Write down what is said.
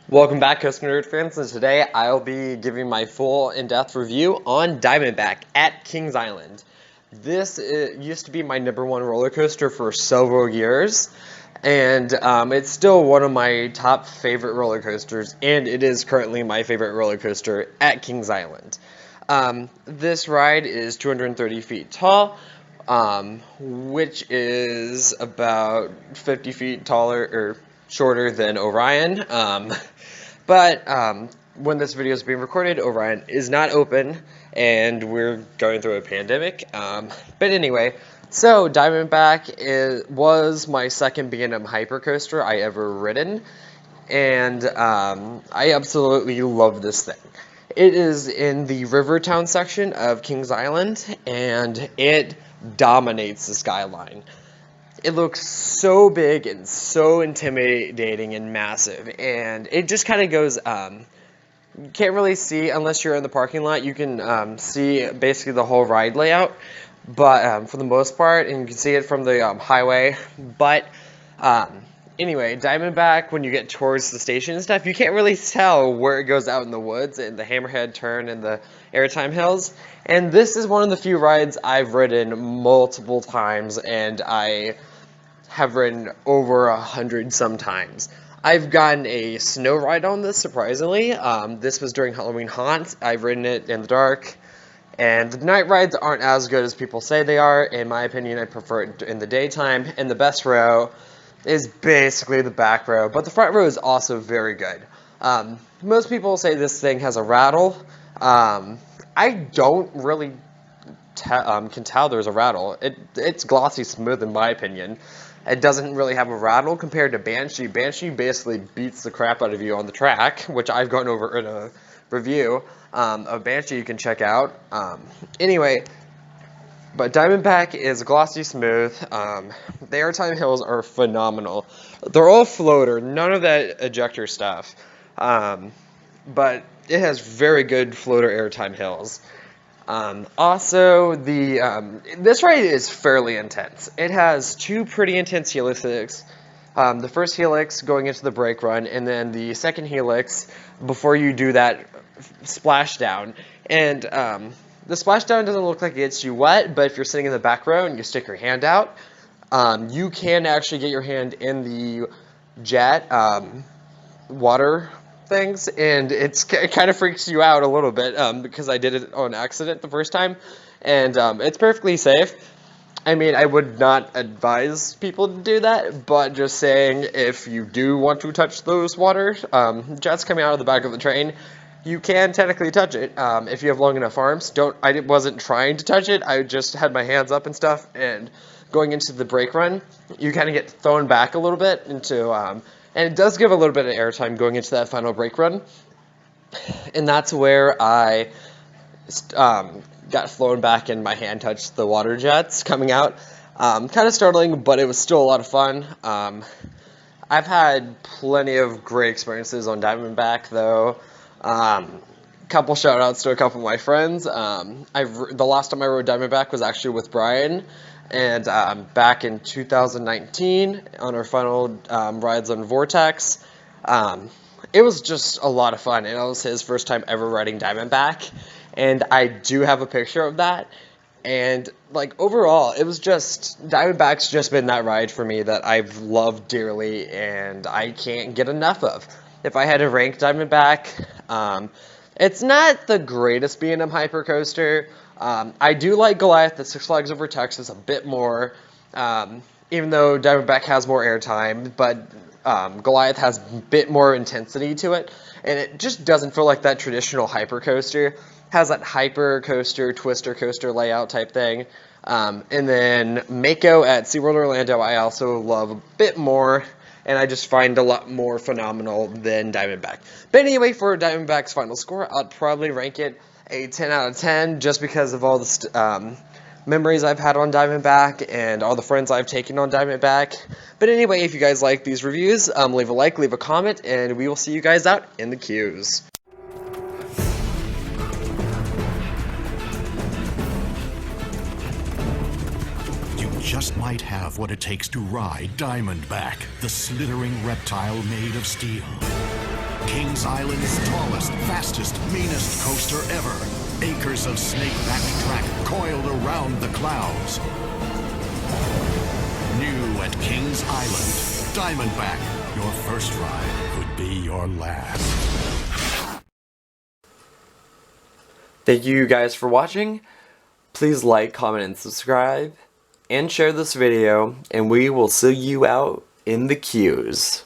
Welcome back, Custom Nerd fans, and today I'll be giving my full in-depth review on Diamondback at Kings Island. This used to be my #1 roller coaster for several years, and it's still one of my top favorite roller coasters, and it is currently my favorite roller coaster at Kings Island. This ride is 230 feet tall, which is about 50 feet taller or shorter than Orion. But when this video is being recorded, Orion is not open, and we're going through a pandemic. But anyway, so Diamondback was my second B&M hypercoaster I ever ridden, and I absolutely love this thing. It is in the Rivertown section of Kings Island, and it dominates the skyline. It looks so big and so intimidating and massive, and it just kind of goes, you can't really see unless you're in the parking lot. You can see basically the whole ride layout, but for the most part, and you can see it from the highway, but anyway, Diamondback, when you get towards the station and stuff, you can't really tell where it goes out in the woods and the Hammerhead Turn and the Airtime Hills. And this is one of the few rides I've ridden multiple times, and I have ridden over 100 sometimes. I've gotten a snow ride on this, surprisingly. This was during Halloween Haunt. I've ridden it in the dark, and the night rides aren't as good as people say they are. In my opinion, I prefer it in the daytime, and the best row is basically the back row, but the front row is also very good. Most people say this thing has a rattle. I don't really can tell there's a rattle. It's glossy smooth in my opinion. It doesn't really have a rattle compared to Banshee. Banshee basically beats the crap out of you on the track, which I've gone over in a review of Banshee you can check out. Anyway, but Diamondback is glossy smooth. The Airtime Hills are phenomenal. They're all floater, none of that ejector stuff. But it has very good floater Airtime Hills. Also, this ride is fairly intense. It has two pretty intense helixes. The first helix going into the brake run, and then the second helix before you do that splashdown. And the splashdown doesn't look like it gets you wet, but if you're sitting in the back row and you stick your hand out, you can actually get your hand in the jet water things, and it kind of freaks you out a little bit because I did it on accident the first time, and it's perfectly safe. I mean, I would not advise people to do that, but just saying, if you do want to touch those water jets coming out of the back of the train, you can technically touch it if you have long enough arms. I wasn't trying to touch it. I just had my hands up and stuff, and going into the brake run, you kind of get thrown back a little bit into, and it does give a little bit of airtime going into that final brake run, and that's where I got flown back and my hand touched the water jets coming out. Kind of startling, but it was still a lot of fun. I've had plenty of great experiences on Diamondback, though. Couple shout outs to a couple of my friends. The last time I rode Diamondback was actually with Brian, and back in 2019 on our final rides on Vortex. It was just a lot of fun, and it was his first time ever riding Diamondback, and I do have a picture of that. And like overall, it was just, Diamondback's just been that ride for me that I've loved dearly, and I can't get enough of. If I had to rank Diamondback, it's not the greatest B&M hypercoaster. I do like Goliath at Six Flags Over Texas a bit more, even though Diamondback has more airtime, but Goliath has a bit more intensity to it, and it just doesn't feel like that traditional hypercoaster. Has that hypercoaster, twister coaster layout type thing. And then Mako at SeaWorld Orlando I also love a bit more, and I just find a lot more phenomenal than Diamondback. But anyway, for Diamondback's final score, I'd probably rank it a 10 out of 10 just because of all the memories I've had on Diamondback and all the friends I've taken on Diamondback. But anyway, if you guys like these reviews, leave a like, leave a comment, and we will see you guys out in the queues. Just might have what it takes to ride Diamondback, the slithering reptile made of steel. Kings Island's tallest, fastest, meanest coaster ever. Acres of snake-backed track coiled around the clouds. New at Kings Island, Diamondback. Your first ride could be your last. Thank you guys for watching. Please like, comment, and subscribe. And share this video. And we will see you out in the queues.